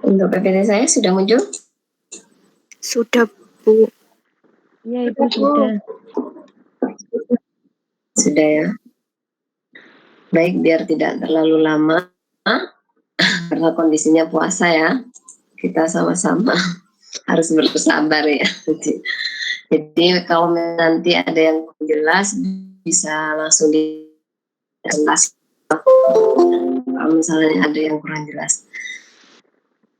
Untuk PPT saya sudah muncul? Sudah, Bu. Iya, Ibu sudah. Sudah ya. Baik, biar tidak terlalu lama, karena kondisinya puasa ya, kita sama-sama harus bersabar ya. Jadi kalau nanti ada yang jelas, bisa langsung jelas. Kalau misalnya ada yang kurang jelas.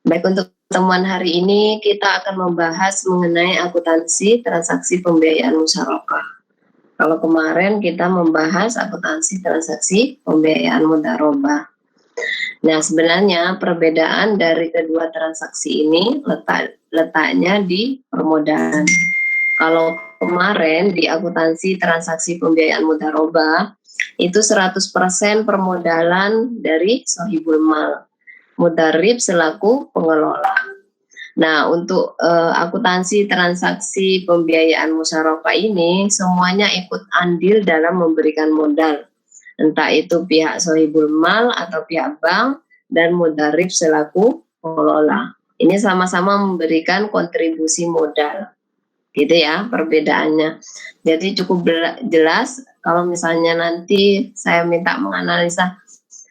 Baik, untuk pertemuan hari ini kita akan membahas mengenai akuntansi transaksi pembiayaan musyarakah. Kalau kemarin kita membahas akuntansi transaksi pembiayaan mudharabah. Nah, sebenarnya perbedaan dari kedua transaksi ini letaknya di permodalan. Kalau kemarin di akuntansi transaksi pembiayaan mudharabah itu 100% permodalan dari sohibul mal, mudharib selaku pengelola. Nah, untuk akuntansi transaksi pembiayaan musyarakah ini semuanya ikut andil dalam memberikan modal, entah itu pihak sohibul mal atau pihak bank dan mudharib selaku pengelola. Ini sama-sama memberikan kontribusi modal, gitu ya perbedaannya. Jadi cukup jelas kalau misalnya nanti saya minta menganalisa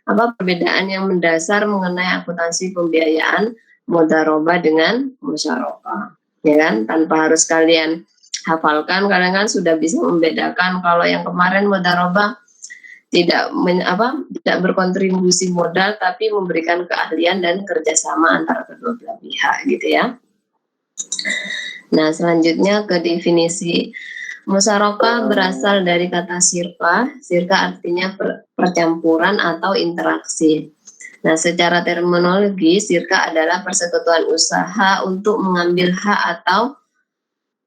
apa perbedaan yang mendasar mengenai akuntansi pembiayaan mudharabah dengan musyarakah, ya kan? Tanpa harus kalian hafalkan, kalian kan sudah bisa membedakan kalau yang kemarin mudharabah tidak berkontribusi modal tapi memberikan keahlian dan kerjasama antara kedua belah pihak, gitu ya. Nah, selanjutnya ke definisi. Musyarakah berasal dari kata sirka. Sirka artinya percampuran atau interaksi. Nah, secara terminologi, sirka adalah persekutuan usaha untuk mengambil hak atau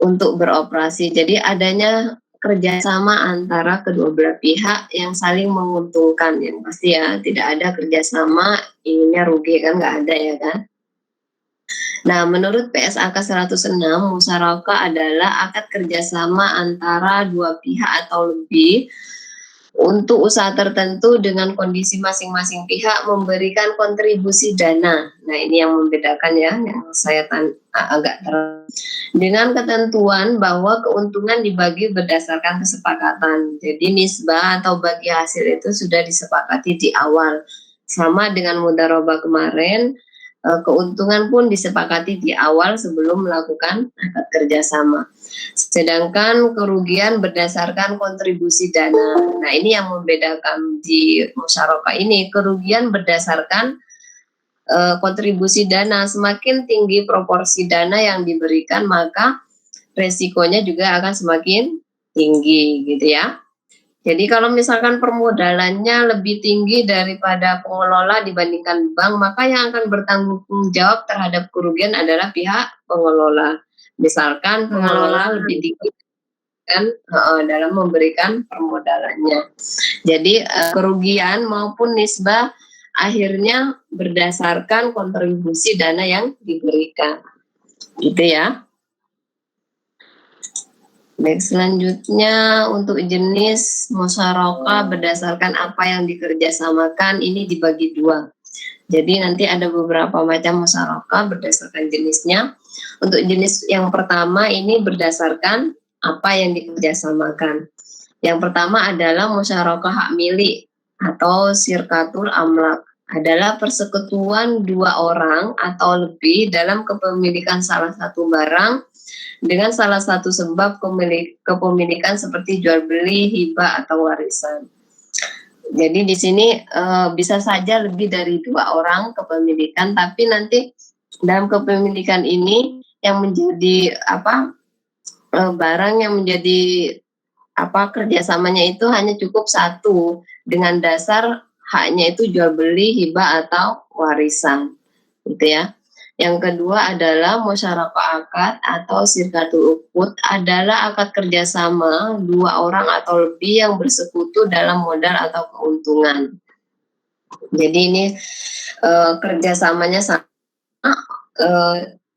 untuk beroperasi. Jadi adanya kerjasama antara kedua belah pihak yang saling menguntungkan. Yang pasti ya, tidak ada kerjasama inginnya rugi, kan nggak ada ya kan. Nah, menurut PSAK 106, musyarakah adalah akad kerjasama antara dua pihak atau lebih untuk usaha tertentu dengan kondisi masing-masing pihak memberikan kontribusi dana. Nah, ini yang membedakan ya, yang saya agak dengan ketentuan bahwa keuntungan dibagi berdasarkan kesepakatan. Jadi nisbah atau bagi hasil itu sudah disepakati di awal. Sama dengan mudharabah kemarin, keuntungan pun disepakati di awal sebelum melakukan akad kerjasama. Sedangkan kerugian berdasarkan kontribusi dana. Nah, ini yang membedakan di musyarakah ini, kerugian berdasarkan kontribusi dana. Semakin tinggi proporsi dana yang diberikan, maka resikonya juga akan semakin tinggi, gitu ya. Jadi kalau misalkan permodalannya lebih tinggi daripada pengelola dibandingkan bank, maka yang akan bertanggung jawab terhadap kerugian adalah pihak pengelola. Misalkan pengelola lebih tinggi kan dalam memberikan permodalannya. Jadi kerugian maupun nisbah akhirnya berdasarkan kontribusi dana yang diberikan. Gitu ya. Baik, selanjutnya untuk jenis musyarakah berdasarkan apa yang dikerjasamakan ini dibagi dua. Jadi nanti ada beberapa macam musyarakah berdasarkan jenisnya. Untuk jenis yang pertama ini berdasarkan apa yang dikerjasamakan. Yang pertama adalah musyarakah hak milik atau sirkatul amlak. Adalah persekutuan dua orang atau lebih dalam kepemilikan salah satu barang dengan salah satu sebab kepemilikan seperti jual beli, hibah atau warisan. Jadi di sini bisa saja lebih dari dua orang kepemilikan, tapi nanti dalam kepemilikan ini yang menjadi barang yang menjadi kerjasamanya itu hanya cukup satu dengan dasar haknya itu jual beli, hibah atau warisan, gitu ya. Yang kedua adalah musyarakah akad atau sirkatul uqud adalah akad kerjasama dua orang atau lebih yang bersekutu dalam modal atau keuntungan. Jadi ini kerjasamanya sama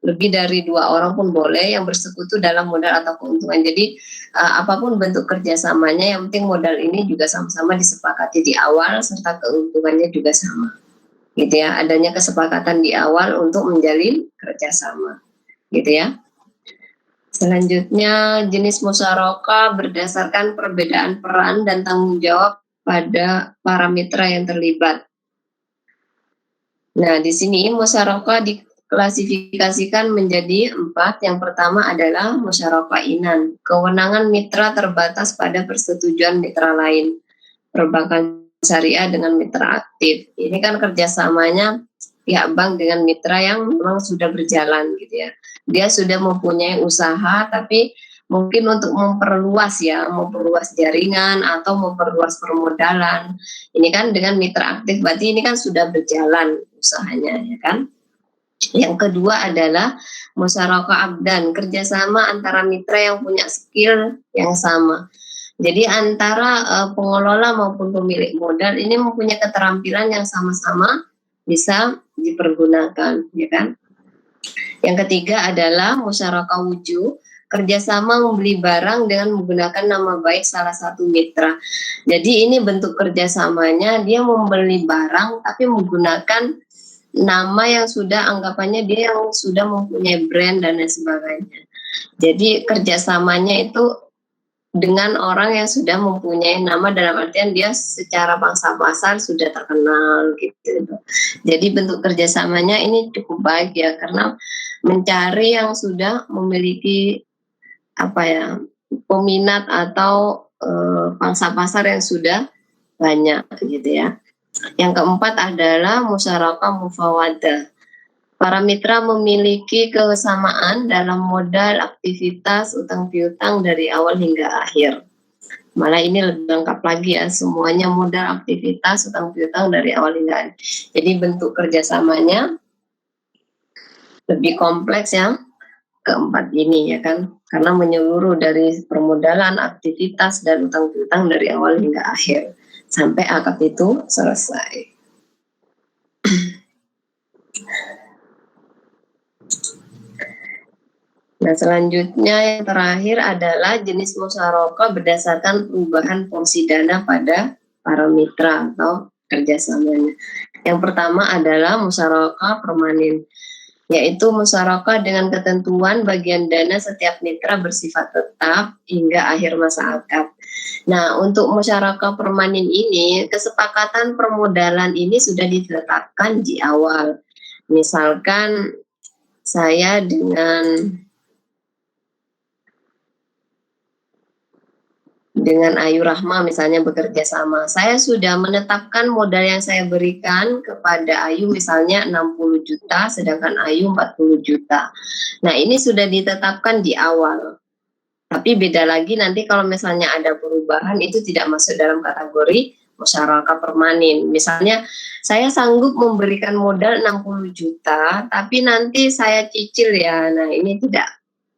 lebih dari 2 orang pun boleh yang bersekutu dalam modal atau keuntungan. Jadi apapun bentuk kerjasamanya, yang penting modal ini juga sama-sama disepakati di awal serta keuntungannya juga sama. Gitu ya, adanya kesepakatan di awal untuk menjalin kerjasama. Gitu ya. Selanjutnya, jenis musyarakah berdasarkan perbedaan peran dan tanggung jawab pada para mitra yang terlibat. Nah, di sini musyarakah diklasifikasikan menjadi 4. Yang pertama adalah musyarakah inan. Kewenangan mitra terbatas pada persetujuan mitra lain. Perbankan syariah dengan mitra aktif. Ini kan kerjasamanya pihak bank dengan mitra yang memang sudah berjalan gitu ya. Dia sudah mempunyai usaha, tapi mungkin untuk memperluas jaringan atau memperluas permodalan. Ini kan dengan mitra aktif, berarti ini kan sudah berjalan usahanya, ya kan? Yang kedua adalah musyarakah abdan, kerjasama antara mitra yang punya skill yang sama. Jadi antara pengelola maupun pemilik modal ini mempunyai keterampilan yang sama-sama bisa dipergunakan, ya kan? Yang ketiga adalah musyarakah wujud, kerjasama membeli barang dengan menggunakan nama baik salah satu mitra. Jadi ini bentuk kerjasamanya, dia membeli barang tapi menggunakan nama yang sudah anggapannya dia yang sudah mempunyai brand dan lain sebagainya. Jadi kerjasamanya itu dengan orang yang sudah mempunyai nama, dalam artian dia secara pangsa pasar sudah terkenal gitu. Jadi bentuk kerjasamanya ini cukup baik ya, karena mencari yang sudah memiliki peminat atau pangsa pasar yang sudah banyak gitu ya. Yang keempat adalah musyarakah mufawadah. Para mitra memiliki kesamaan dalam modal, aktivitas, utang piutang dari awal hingga akhir. Malah ini lebih lengkap lagi ya, semuanya modal, aktivitas, utang piutang dari awal hingga akhir. Jadi bentuk kerjasamanya lebih kompleks ya, keempat ini ya kan, karena menyeluruh dari permodalan, aktivitas, dan utang piutang dari awal hingga akhir sampai akad itu selesai. Nah, selanjutnya yang terakhir adalah jenis musyarakah berdasarkan perubahan porsi dana pada para mitra atau kerjasamanya. Yang pertama adalah musyarakah permanen, yaitu musyarakah dengan ketentuan bagian dana setiap mitra bersifat tetap hingga akhir masa akad. Nah, untuk musyarakah permanen ini, kesepakatan permodalan ini sudah ditetapkan di awal. Misalkan saya dengan Ayu Rahma misalnya bekerja sama. Saya sudah menetapkan modal yang saya berikan kepada Ayu misalnya 60 juta, sedangkan Ayu 40 juta. Nah, ini sudah ditetapkan di awal. Tapi beda lagi nanti kalau misalnya ada perubahan, itu tidak masuk dalam kategori musyarakah permanen. Misalnya saya sanggup memberikan modal 60 juta, tapi nanti saya cicil ya. Nah, ini tidak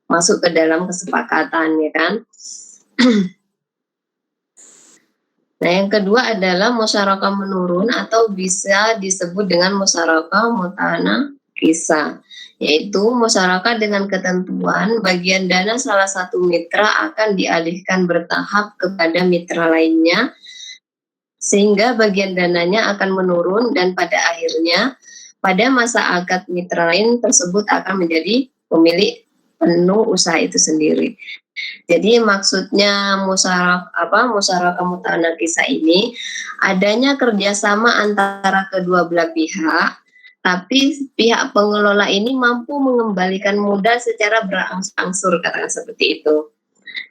masuk ke dalam kesepakatan, ya kan? Nah, yang kedua adalah musyarakah menurun atau bisa disebut dengan musyarakah mutana kisah, yaitu musyarakah dengan ketentuan bagian dana salah satu mitra akan dialihkan bertahap kepada mitra lainnya, sehingga bagian dananya akan menurun dan pada akhirnya pada masa akad mitra lain tersebut akan menjadi pemilik penuh usaha itu sendiri. Jadi maksudnya musyarakah mutana kisah ini adanya kerjasama antara kedua belah pihak, tapi pihak pengelola ini mampu mengembalikan modal secara berangsur-angsur, katakan seperti itu.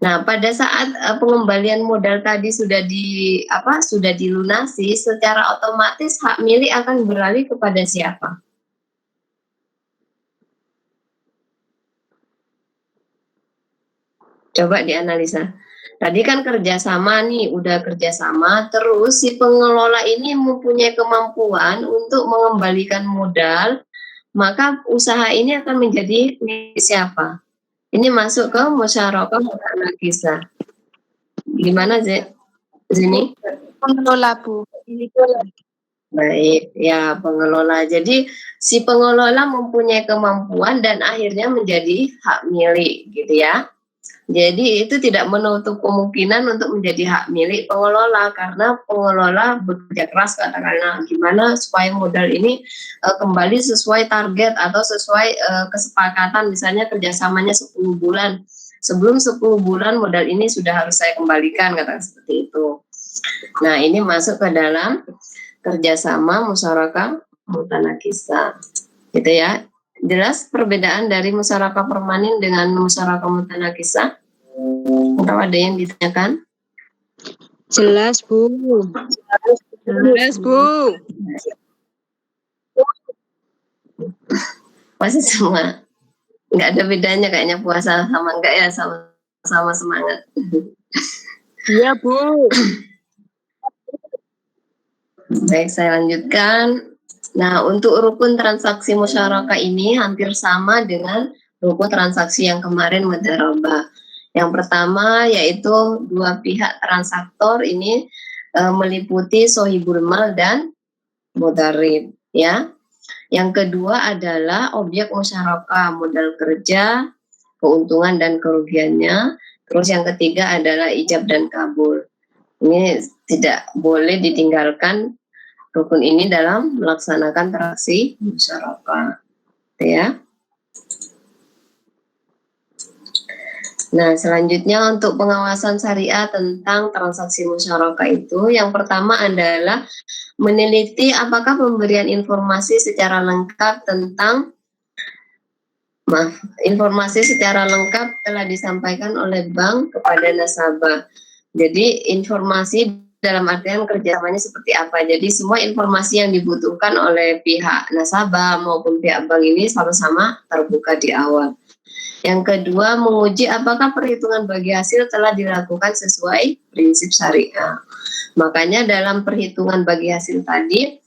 Nah, pada saat pengembalian modal tadi sudah dilunasi, secara otomatis hak milik akan beralih kepada siapa? Coba dianalisa. Tadi kan kerjasama nih, udah kerjasama, terus si pengelola ini mempunyai kemampuan untuk mengembalikan modal, maka usaha ini akan menjadi milik siapa? Ini masuk ke musyarakah mutana kisah. Gimana Zeni? Pengelola, Bu. Baik, ya pengelola. Jadi si pengelola mempunyai kemampuan dan akhirnya menjadi hak milik, gitu ya. Jadi itu tidak menutup kemungkinan untuk menjadi hak milik pengelola karena pengelola bekerja keras katakanlah gimana supaya modal ini kembali sesuai target atau sesuai kesepakatan misalnya kerjasamanya 10 bulan. Sebelum 10 bulan modal ini sudah harus saya kembalikan katakan seperti itu. Nah ini masuk ke dalam kerjasama musyarakah mutanakisah gitu ya. Jelas perbedaan dari musyarakah permanen dengan musyarakah mutanakisah? Atau ada yang ditanyakan? Jelas, Bu. Jelas, Bu. Masih semua. Nggak ada bedanya kayaknya puasa sama enggak ya, sama semangat. Iya, Bu. Baik, saya lanjutkan. Nah, untuk rukun transaksi musyarakah ini hampir sama dengan rukun transaksi yang kemarin mudharabah. Yang pertama yaitu dua pihak transaktor ini meliputi sohibul mal dan mudharib, ya. Yang kedua adalah objek musyarakah, modal kerja, keuntungan dan kerugiannya. Terus yang ketiga adalah ijab dan kabul. Ini tidak boleh ditinggalkan rukun ini dalam melaksanakan transaksi musyarakah, ya. Nah, selanjutnya untuk pengawasan syariah tentang transaksi musyarakah itu, yang pertama adalah meneliti apakah pemberian informasi secara lengkap tentang informasi secara lengkap telah disampaikan oleh bank kepada nasabah. Jadi informasi dalam artian kerjasamanya seperti apa. Jadi semua informasi yang dibutuhkan oleh pihak nasabah maupun pihak bank ini sama-sama terbuka di awal. Yang kedua, menguji apakah perhitungan bagi hasil telah dilakukan sesuai prinsip syariah. Makanya dalam perhitungan bagi hasil tadi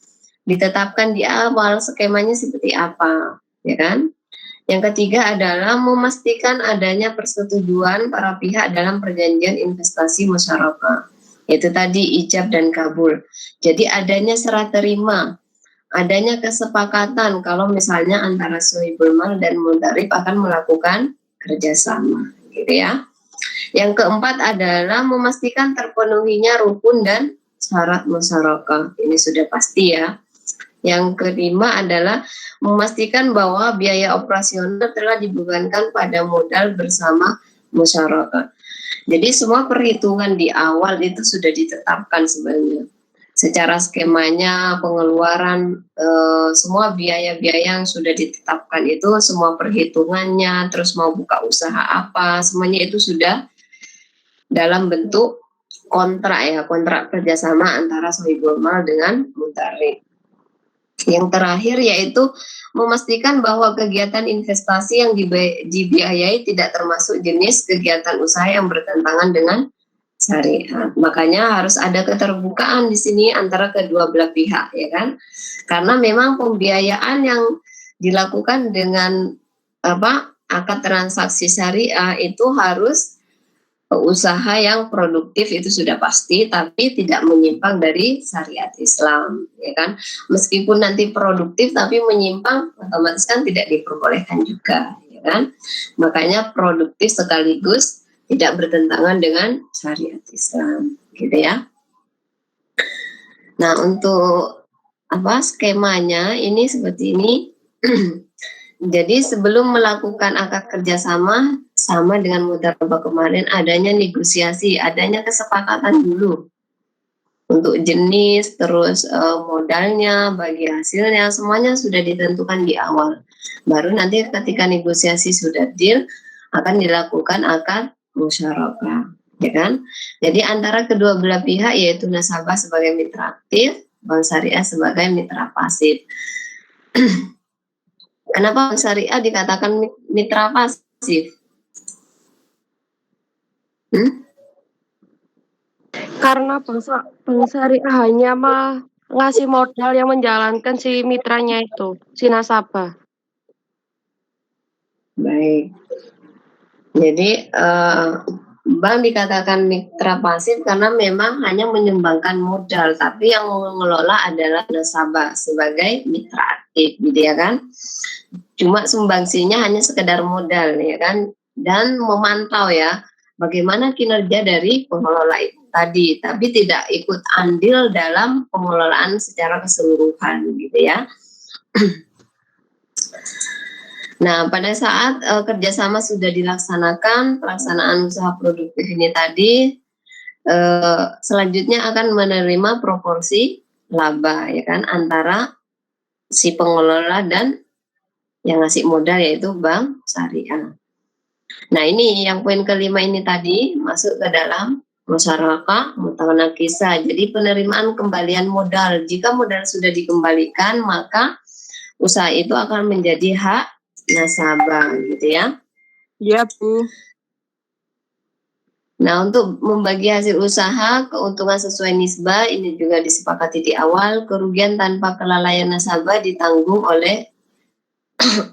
ditetapkan di awal skemanya seperti apa, ya kan? Yang ketiga adalah memastikan adanya persetujuan para pihak dalam perjanjian investasi musyarakah. Itu tadi ijab dan kabul. Jadi adanya serah terima, adanya kesepakatan kalau misalnya antara sohibul mal dan mudharib akan melakukan kerjasama, gitu ya. Yang keempat adalah memastikan terpenuhinya rukun dan syarat musyarakah. Ini sudah pasti ya. Yang kelima adalah memastikan bahwa biaya operasional telah dibebankan pada modal bersama musyarakah. Jadi semua perhitungan di awal itu sudah ditetapkan sebenarnya. Secara skemanya, pengeluaran, semua biaya-biaya yang sudah ditetapkan itu, semua perhitungannya, terus mau buka usaha apa, semuanya itu sudah dalam bentuk kontrak ya, kontrak kerjasama antara sohibul mal dengan mudharib. Yang terakhir yaitu memastikan bahwa kegiatan investasi yang dibiayai tidak termasuk jenis kegiatan usaha yang bertentangan dengan syariat. Makanya harus ada keterbukaan di sini antara kedua belah pihak, ya kan? Karena memang pembiayaan yang dilakukan dengan akad transaksi syariah itu harus usaha yang produktif itu sudah pasti, tapi tidak menyimpang dari syariat Islam, ya kan? Meskipun nanti produktif tapi menyimpang, otomatis kan tidak diperbolehkan juga, ya kan? Makanya produktif sekaligus tidak bertentangan dengan syariat Islam, gitu ya. Nah, untuk skemanya ini seperti ini. Jadi sebelum melakukan akad kerjasama sama dengan mudharabah kemarin adanya negosiasi, adanya kesepakatan dulu untuk jenis, terus modalnya, bagi hasilnya, semuanya sudah ditentukan di awal. Baru nanti ketika negosiasi sudah deal akan dilakukan akad musyarakah, ya kan? Jadi antara kedua belah pihak yaitu nasabah sebagai mitra aktif, bank syariah sebagai mitra pasif. Kenapa bank syariah dikatakan mitra pasif? Karena bank syariah hanya ngasih modal yang menjalankan si mitranya itu, si nasabah. Baik. Jadi bank dikatakan mitra pasif karena memang hanya menyumbangkan modal, tapi yang mengelola adalah nasabah sebagai mitra aktif, gitu ya kan. Cuma sumbangsinya hanya sekedar modal, ya kan, dan memantau ya bagaimana kinerja dari pengelola itu tadi, tapi tidak ikut andil dalam pengelolaan secara keseluruhan, gitu ya. Nah, pada saat kerjasama sudah dilaksanakan, pelaksanaan usaha produktif ini tadi, selanjutnya akan menerima proporsi laba, ya kan, antara si pengelola dan yang ngasih modal, yaitu bank syariah. Nah, ini yang poin kelima ini tadi masuk ke dalam musyarakah mutanakisah. Jadi penerimaan kembalian modal. Jika modal sudah dikembalikan, maka usaha itu akan menjadi hak nasabah, gitu ya. Iya, Bu. Nah, untuk membagi hasil usaha, keuntungan sesuai nisbah ini juga disepakati di awal. Kerugian tanpa kelalaian nasabah ditanggung oleh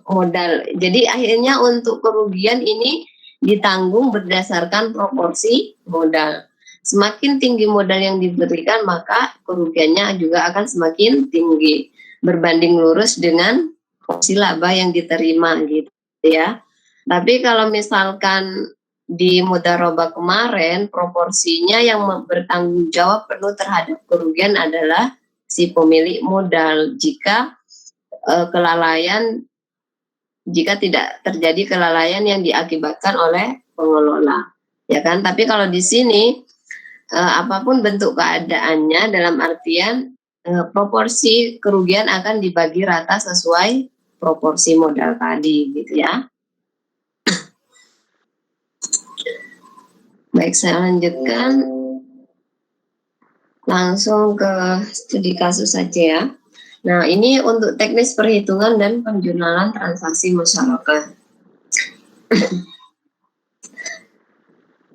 modal. Jadi akhirnya untuk kerugian ini ditanggung berdasarkan proporsi modal. Semakin tinggi modal yang diberikan, maka kerugiannya juga akan semakin tinggi, berbanding lurus dengan porsi laba yang diterima, gitu ya. Tapi kalau misalkan di mudharabah kemarin, proporsinya yang bertanggung jawab penuh terhadap kerugian adalah si pemilik modal. Jika tidak terjadi kelalaian yang diakibatkan oleh pengelola, ya kan. Tapi kalau di sini apapun bentuk keadaannya, dalam artian proporsi kerugian akan dibagi rata sesuai proporsi modal tadi, gitu ya. Baik, saya lanjutkan langsung ke studi kasus saja ya. Nah, ini untuk teknis perhitungan dan penjurnalan transaksi musyarakah.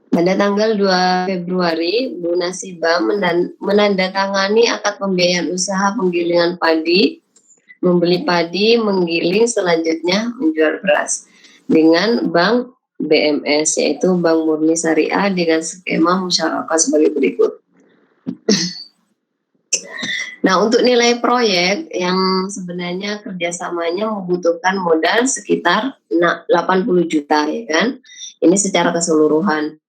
Pada tanggal 2 Februari, Bu Nasibah menandatangani akad pembiayaan usaha penggilingan padi, membeli padi, menggiling, selanjutnya menjual beras dengan Bank BMS, yaitu Bank Murni Syariah, dengan skema musyarakah sebagai berikut. Nah, untuk nilai proyek yang sebenarnya kerjasamanya membutuhkan modal sekitar 80 juta, ya kan? Ini secara keseluruhan.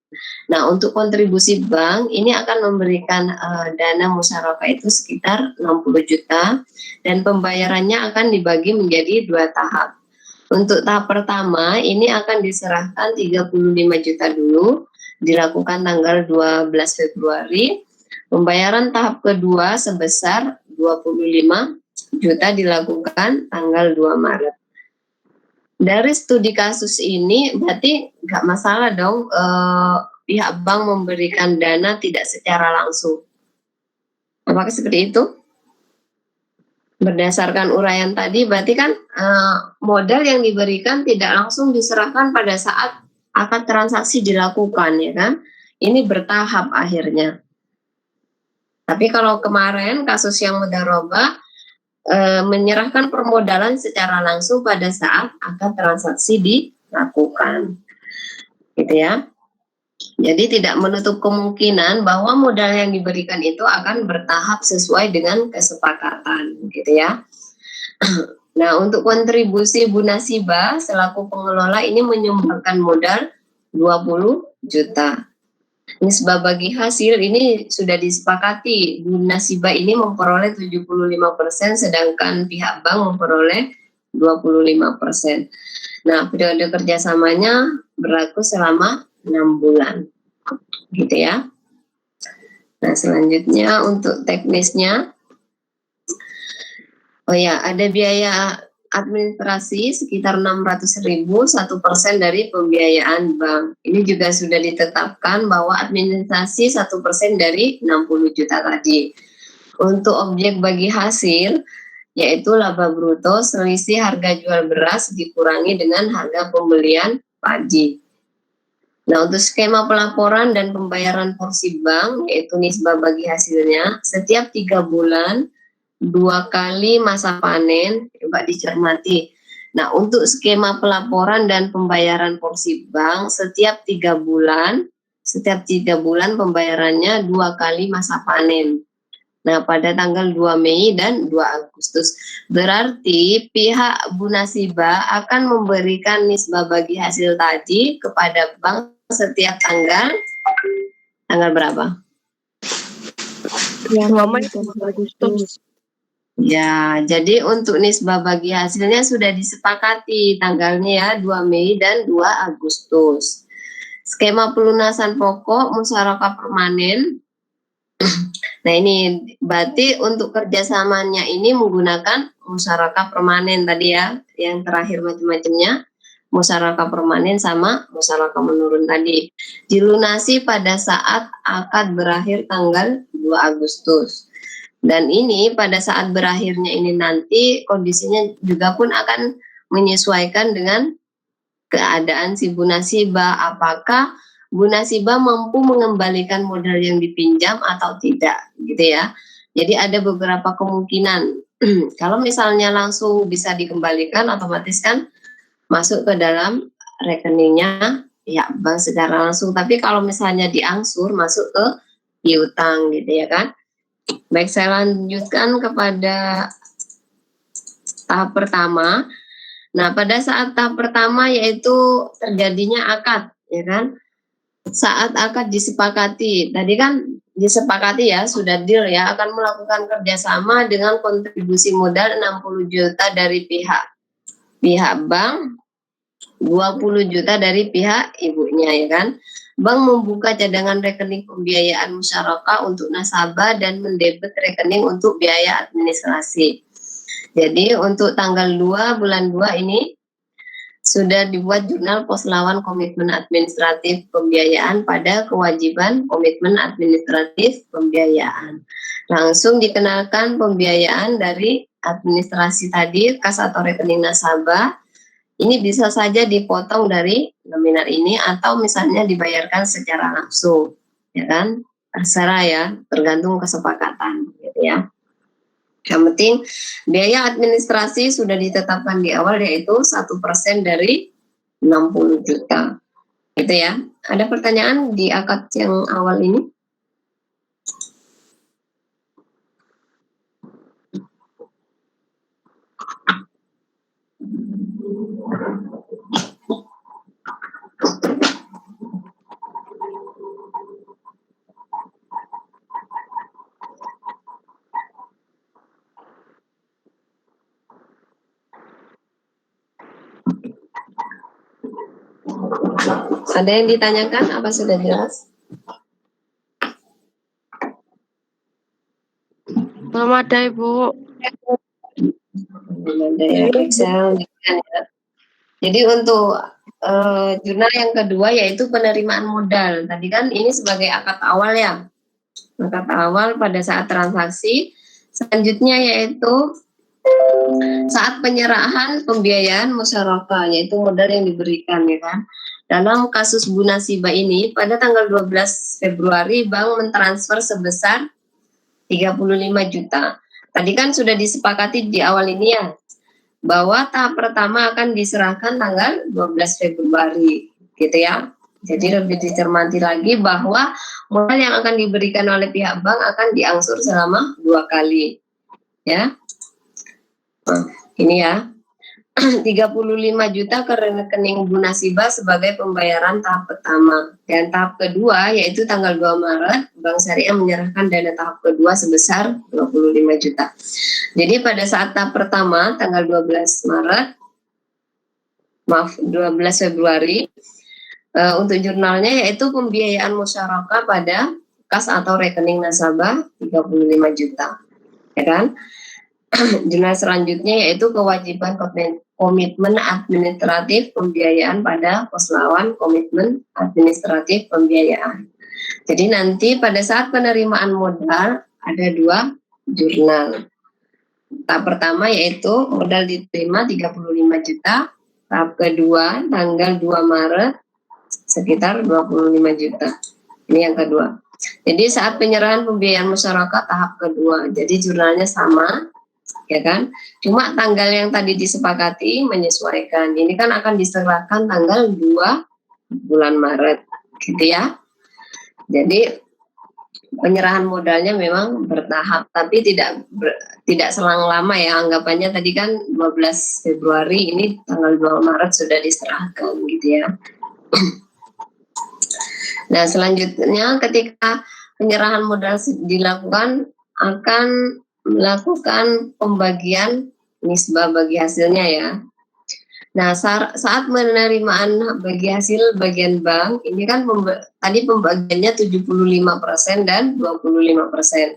Nah, untuk kontribusi bank ini akan memberikan dana musyarakah itu sekitar 60 juta dan pembayarannya akan dibagi menjadi 2 tahap. Untuk tahap pertama ini akan diserahkan 35 juta dulu, dilakukan tanggal 12 Februari. Pembayaran tahap kedua sebesar 25 juta dilakukan tanggal 2 Maret. Dari studi kasus ini berarti nggak masalah dong pihak bank memberikan dana tidak secara langsung. Apakah seperti itu? Berdasarkan uraian tadi berarti kan modal yang diberikan tidak langsung diserahkan pada saat akad transaksi dilakukan, ya kan? Ini bertahap akhirnya. Tapi kalau kemarin kasus yang mudharabah menyerahkan permodalan secara langsung pada saat akad transaksi dilakukan, gitu ya. Jadi tidak menutup kemungkinan bahwa modal yang diberikan itu akan bertahap sesuai dengan kesepakatan, gitu ya. Nah, untuk kontribusi Bu Nasibah selaku pengelola ini menyumbangkan modal 20 juta. Nisbah bagi hasil ini sudah disepakati. Bu Nasibah ini memperoleh 75%, sedangkan pihak bank memperoleh 25%. Nah, periode kerjasamanya berlaku selama 6 bulan. Gitu ya. Nah, selanjutnya untuk teknisnya. Oh ya, ada biaya administrasi sekitar 600.000, 1% dari pembiayaan bank. Ini juga sudah ditetapkan bahwa administrasi 1% dari 60 juta tadi. Untuk objek bagi hasil, yaitu laba bruto, selisih harga jual beras dikurangi dengan harga pembelian padi. Nah, untuk skema pelaporan dan pembayaran porsi bank, yaitu nisbah bagi hasilnya, setiap 3 bulan, 2 kali masa panen, coba dicermati. Nah, untuk skema pelaporan dan pembayaran porsi bank setiap 3 bulan setiap 3 bulan pembayarannya 2 kali masa panen. Nah, pada tanggal 2 Mei dan 2 Agustus. Berarti pihak Bu Nasibah akan memberikan nisbah bagi hasil tadi kepada bank setiap tanggal berapa? Yang Agustus. Ya, jadi untuk nisbah bagi hasilnya sudah disepakati tanggalnya ya 2 Mei dan 2 Agustus. Skema pelunasan pokok musyarakah permanen. Nah ini berarti untuk kerjasamanya ini menggunakan musyarakah permanen tadi ya, yang terakhir macam-macamnya musyarakah permanen sama musyarakah menurun tadi. Dilunasi pada saat akad berakhir tanggal 2 Agustus. Dan ini pada saat berakhirnya ini nanti kondisinya juga pun akan menyesuaikan dengan keadaan si Bu Nasibah, apakah Bu Nasibah mampu mengembalikan modal yang dipinjam atau tidak, gitu ya. Jadi ada beberapa kemungkinan. Kalau misalnya langsung bisa dikembalikan, otomatis kan masuk ke dalam rekeningnya ya bank secara langsung. Tapi kalau misalnya diangsur, masuk ke piutang, gitu ya kan. Baik, saya lanjutkan kepada tahap pertama. Nah, pada saat tahap pertama yaitu terjadinya akad, ya kan? Saat akad disepakati, tadi kan disepakati ya, sudah deal ya, akan melakukan kerjasama dengan kontribusi modal 60 juta dari pihak bank, 20 juta dari pihak ibunya ya kan. Bank membuka cadangan rekening pembiayaan musyarakah untuk nasabah dan mendebet rekening untuk biaya administrasi. Jadi untuk tanggal 2 bulan 2 ini sudah dibuat jurnal pos lawan komitmen administratif pembiayaan pada kewajiban komitmen administratif pembiayaan. Langsung dikenalkan pembiayaan dari administrasi tadi, kas atau rekening nasabah. Ini bisa saja dipotong dari nominal ini atau misalnya dibayarkan secara langsung, ya kan? Terserah ya, tergantung kesepakatan, gitu ya. Yang penting biaya administrasi sudah ditetapkan di awal yaitu 1% dari 60 juta. Gitu ya. Ada pertanyaan di akad yang awal ini? Ada yang ditanyakan? Apa sudah jelas? Belum ada, Ibu. Belum ada ya. Saya lanjutkan ya. Jadi untuk jurnal yang kedua yaitu penerimaan modal. Tadi kan ini sebagai akad awal ya. Akad awal pada saat transaksi. Selanjutnya yaitu saat penyerahan pembiayaan musyarakah, yaitu modal yang diberikan ya kan. Dalam kasus Bu Nasibah ini, pada tanggal 12 Februari, bank mentransfer sebesar 35 juta. Tadi kan sudah disepakati di awal ini ya, bahwa tahap pertama akan diserahkan tanggal 12 Februari, gitu ya. Jadi lebih dicermati lagi bahwa modal yang akan diberikan oleh pihak bank akan diangsur selama 2 kali. Ya. Nah, ini ya. 35 juta ke rekening Bu Nasibah sebagai pembayaran tahap pertama. Dan tahap kedua yaitu tanggal 2 Maret, Bank Syariah menyerahkan dana tahap kedua sebesar 25 juta. Jadi pada saat tahap pertama tanggal 12 Februari untuk jurnalnya yaitu pembiayaan musyarakah pada kas atau rekening nasabah 35 juta. Ya kan? Jurnal selanjutnya yaitu kewajiban komitmen administratif pembiayaan pada pos lawan komitmen administratif pembiayaan. Jadi nanti pada saat penerimaan modal ada 2 jurnal. Tahap pertama yaitu modal diterima 35 juta. Tahap kedua tanggal 2 Maret sekitar 25 juta. Ini yang kedua. Jadi saat penyerahan pembiayaan masyarakat tahap kedua. Jadi jurnalnya sama, ya kan? Cuma tanggal yang tadi disepakati menyesuaikan. Ini kan akan diserahkan tanggal 2 bulan Maret, gitu ya. Jadi penyerahan modalnya memang bertahap, tapi tidak selang lama ya. Anggapannya tadi kan 12 Februari, ini tanggal 2 Maret sudah diserahkan gitu ya. Nah, selanjutnya ketika penyerahan modal dilakukan, akan melakukan pembagian nisbah bagi hasilnya ya. Nah, saat penerimaan bagi hasil bagian bank, ini kan tadi pembagiannya 75% dan 25%.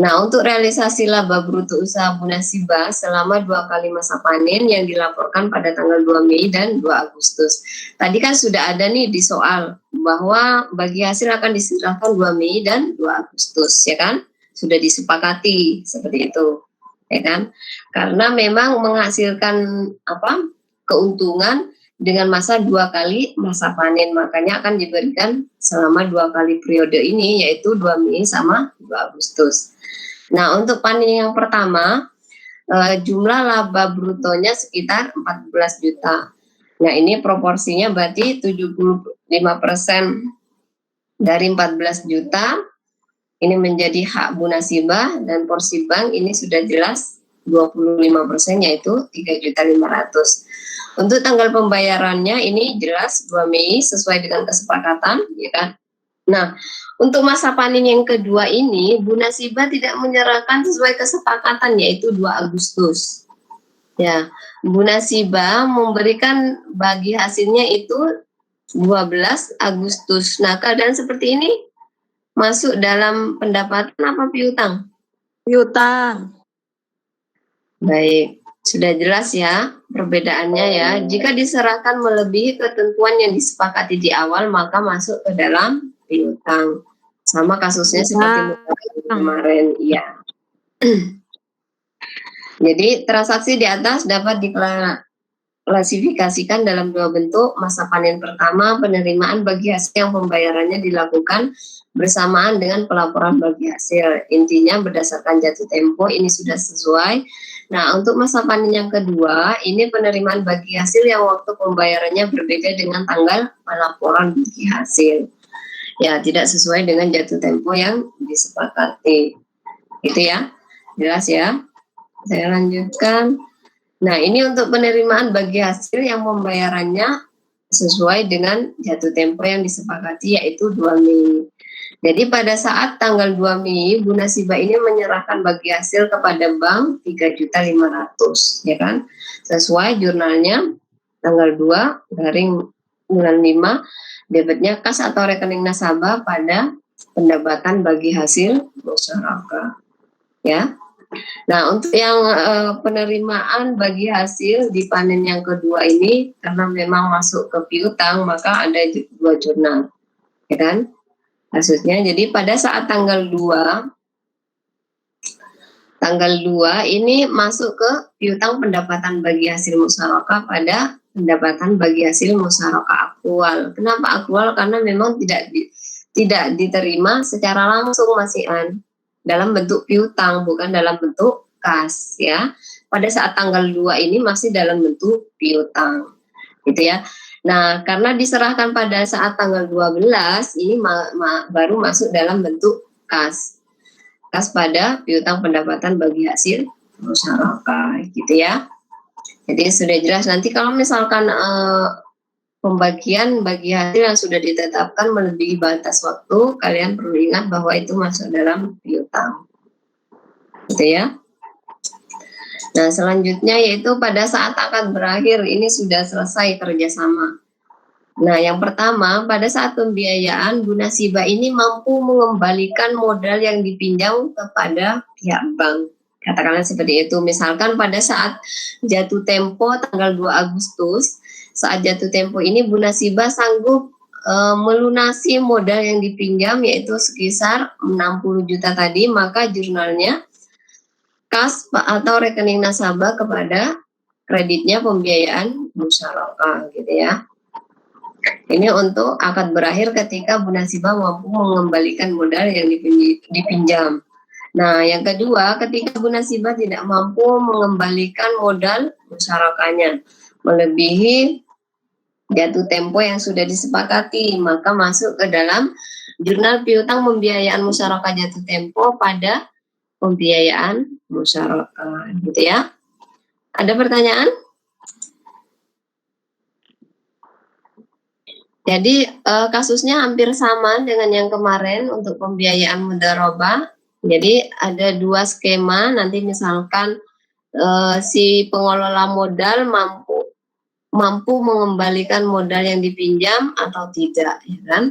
Nah, untuk realisasi laba bruto usaha Bu Nasiba selama 2 kali masa panen yang dilaporkan pada tanggal 2 Mei dan 2 Agustus. Tadi kan sudah ada nih di soal bahwa bagi hasil akan diserahkan 2 Mei dan 2 Agustus, ya kan? Sudah disepakati seperti itu, ya kan? Karena memang menghasilkan keuntungan dengan masa 2 kali masa panen, makanya akan diberikan selama 2 kali periode ini, yaitu 2 Mei sama 2 Agustus. Nah, untuk panen yang pertama, jumlah laba brutonya sekitar 14 juta. Nah, ini proporsinya berarti 75% dari 14 juta ini menjadi hak Bu Nasiba, dan porsi bank ini sudah jelas 25%, yaitu 3.500.000. Untuk tanggal pembayarannya ini jelas 2 Mei sesuai dengan kesepakatan, ya kan? Nah, untuk masa panen yang kedua ini, Bu Nasiba tidak menyerahkan sesuai kesepakatan, yaitu 2 Agustus. Ya, Bu Nasiba memberikan bagi hasilnya itu 12 Agustus. Nah, keadaan seperti ini masuk dalam pendapatan apa piutang? Piutang. Baik, sudah jelas ya perbedaannya ya. Jika diserahkan melebihi ketentuan yang disepakati di awal, maka masuk ke dalam piutang. Sama kasusnya seperti kemarin, iya. Jadi transaksi di atas dapat diklasifikasikan dalam 2 bentuk. Masa panen pertama, penerimaan bagi hasil yang pembayarannya dilakukan bersamaan dengan pelaporan bagi hasil. Intinya berdasarkan jatuh tempo, ini sudah sesuai. Nah, untuk masa panen yang kedua, ini penerimaan bagi hasil yang waktu pembayarannya berbeda dengan tanggal pelaporan bagi hasil. Ya, tidak sesuai dengan jatuh tempo yang disepakati. Itu ya, jelas ya. Saya lanjutkan. Nah, ini untuk penerimaan bagi hasil yang pembayarannya sesuai dengan jatuh tempo yang disepakati, yaitu 2 Mei. Jadi pada saat tanggal 2 Mei, Bu Nasiba ini menyerahkan bagi hasil kepada bank 3.500.000, ya kan? Sesuai jurnalnya tanggal 2 garing bulan 5, debitnya kas atau rekening nasabah pada pendapatan bagi hasil musyarakah, ya. Nah, untuk yang penerimaan bagi hasil di panen yang kedua ini, karena memang masuk ke piutang, maka ada 2 jurnal, ya kan? Kasusnya, jadi pada saat tanggal 2 ini masuk ke piutang pendapatan bagi hasil musyarakah pada pendapatan bagi hasil musyarakah aktual. Kenapa aktual? Karena memang tidak diterima secara langsung, Mas Ian, dalam bentuk piutang, bukan dalam bentuk kas, ya. Pada saat tanggal 2 ini masih dalam bentuk piutang, gitu ya. Nah, karena diserahkan pada saat tanggal 12, ini baru masuk dalam bentuk kas. Kas pada piutang pendapatan bagi hasil musyarakah, gitu ya. Jadi sudah jelas. Nanti kalau misalkan pembagian bagi hasil yang sudah ditetapkan melebihi batas waktu, kalian perlu ingat bahwa itu masuk dalam piutang, gitu ya. Nah, selanjutnya yaitu pada saat akad berakhir, ini sudah selesai kerjasama. Nah, yang pertama, pada saat pembiayaan, Bu Nasiba ini mampu mengembalikan modal yang dipinjam kepada pihak bank. Katakanlah seperti itu. Misalkan pada saat jatuh tempo tanggal 2 Agustus, saat jatuh tempo ini Bu Nasiba sanggup melunasi modal yang dipinjam, yaitu sekitar 60 juta tadi, maka jurnalnya kas atau rekening nasabah kepada kreditnya pembiayaan musyarakah, gitu ya. Ini untuk akad berakhir ketika Bu Nasiba mampu mengembalikan modal yang dipinjam. Nah, yang kedua, ketika Bu Nasiba tidak mampu mengembalikan modal musyarakahnya melebihi jatuh tempo yang sudah disepakati, maka masuk ke dalam Jurnal piutang pembiayaan musyarakah jatuh tempo pada pembiayaan musyarakah, gitu ya. Ada pertanyaan? Jadi kasusnya hampir sama dengan yang kemarin untuk pembiayaan mudharabah. Jadi ada 2 skema, nanti misalkan si pengelola modal mampu mengembalikan modal yang dipinjam atau tidak, ya kan?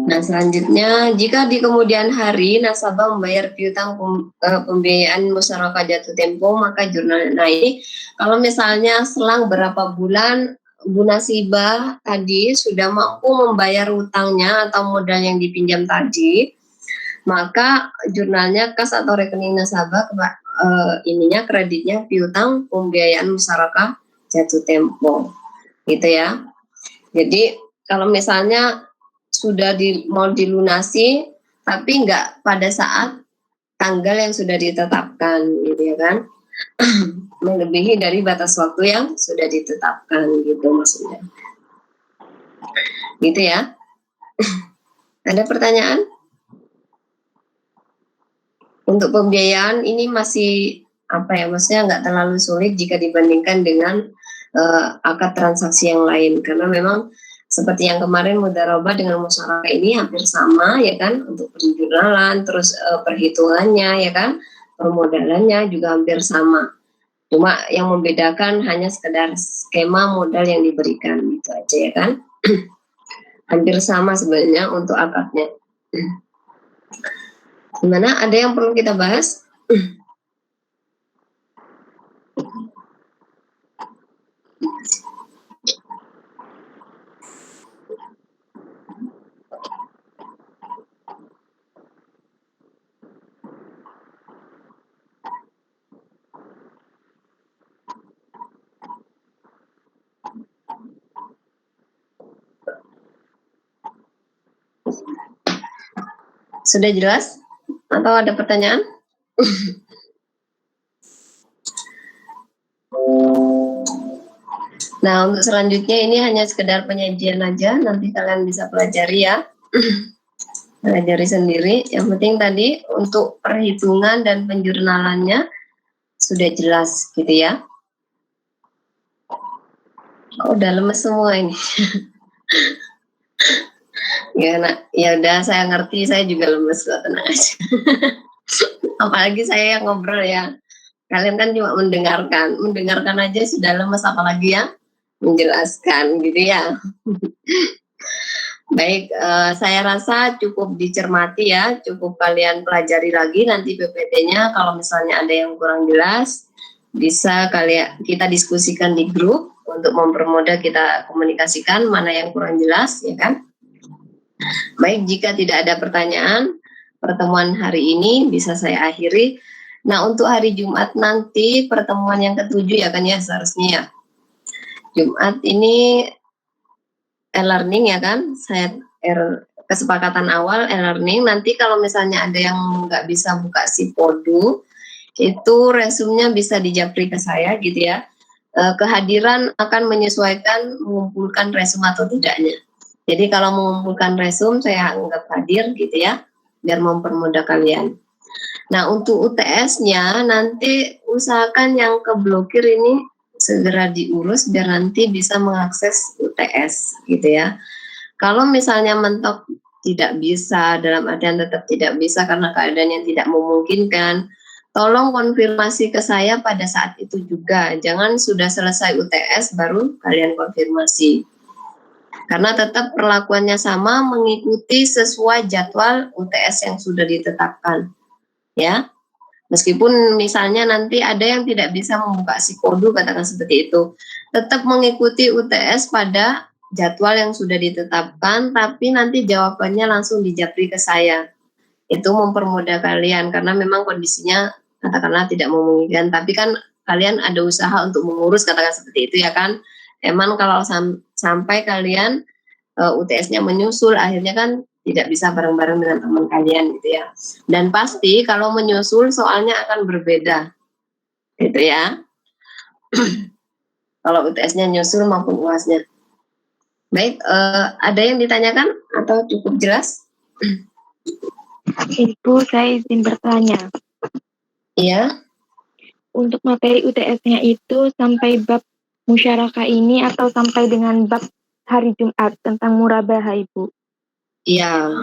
Nah, selanjutnya, jika di kemudian hari nasabah membayar piutang pembiayaan musyarakah jatuh tempo, maka jurnal. Nah, ini kalau misalnya selang berapa bulan Bu Nasibah tadi sudah mampu membayar hutangnya atau modal yang dipinjam tadi, maka jurnalnya kas atau rekening nasabah ininya kreditnya piutang pembiayaan musyarakah jatuh tempo, gitu ya. Jadi kalau misalnya sudah mau dilunasi tapi nggak pada saat tanggal yang sudah ditetapkan, gitu ya kan, melebihi dari batas waktu yang sudah ditetapkan, gitu maksudnya, gitu ya. Ada pertanyaan? Untuk pembiayaan ini masih maksudnya nggak terlalu sulit jika dibandingkan dengan akad transaksi yang lain, karena memang seperti yang kemarin mudharabah dengan musyarakah ini hampir sama, ya kan, untuk penjurnalan, terus perhitungannya, ya kan, permodalannya juga hampir sama. Cuma yang membedakan hanya sekedar skema modal yang diberikan, gitu aja, ya kan. Hampir sama sebenarnya untuk akadnya. Gimana? Ada yang perlu kita bahas? Sudah jelas? Atau ada pertanyaan? Nah, untuk selanjutnya ini hanya sekedar penyajian aja, nanti kalian bisa pelajari ya. Pelajari sendiri. Yang penting tadi untuk perhitungan dan penjurnalannya sudah jelas, gitu ya. Oh, udah lemes semua ini. Ya udah, saya ngerti, saya juga lemes kok, tenang aja. Apalagi saya yang ngobrol ya. Kalian kan cuma mendengarkan aja sudah lemes, apalagi ya menjelaskan, gitu ya. Baik, saya rasa cukup dicermati ya, cukup kalian pelajari lagi nanti PPT-nya. Kalau misalnya ada yang kurang jelas, bisa kita diskusikan di grup untuk mempermudah kita komunikasikan mana yang kurang jelas, ya kan? Baik, jika tidak ada pertanyaan, pertemuan hari ini bisa saya akhiri. Nah, untuk hari Jumat nanti pertemuan yang ke-7 ya kan ya, seharusnya ya. Jumat ini e-learning ya kan, kesepakatan awal e-learning. Nanti kalau misalnya ada yang nggak bisa buka si Podu, itu resumenya bisa dijapri ke saya, gitu ya. Kehadiran akan menyesuaikan mengumpulkan resum atau tidaknya. Jadi kalau mengumpulkan resum saya anggap hadir, gitu ya, biar mempermudah kalian. Nah, untuk UTS-nya nanti usahakan yang keblokir ini segera diurus biar nanti bisa mengakses UTS, gitu ya. Kalau misalnya mentok tidak bisa, dalam artian tetap tidak bisa karena keadaan yang tidak memungkinkan, tolong konfirmasi ke saya pada saat itu juga. Jangan sudah selesai UTS baru kalian konfirmasi. Karena tetap perlakuannya sama, mengikuti sesuai jadwal UTS yang sudah ditetapkan. Ya, meskipun misalnya nanti ada yang tidak bisa membuka si Podu, katakan seperti itu, tetap mengikuti UTS pada jadwal yang sudah ditetapkan, tapi nanti jawabannya langsung dijapri ke saya. Itu mempermudah kalian karena memang kondisinya katakanlah tidak memungkinkan, tapi kan kalian ada usaha untuk mengurus, katakan seperti itu ya kan. Emang kalau sampai kalian UTS-nya menyusul, akhirnya kan tidak bisa bareng-bareng dengan teman kalian, gitu ya. Dan pasti kalau menyusul soalnya akan berbeda, gitu ya. Kalau UTS-nya nyusul maupun UAS-nya. Baik, ada yang ditanyakan atau cukup jelas? Ibu, saya izin bertanya. Iya. Untuk materi UTS-nya itu sampai bab musyarakah ini atau sampai dengan bab hari Jumat tentang murabahah, Ibu? Iya,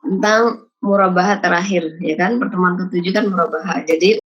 tentang murabahah terakhir, ya kan? Pertemuan ke-7 kan murabahah. Jadi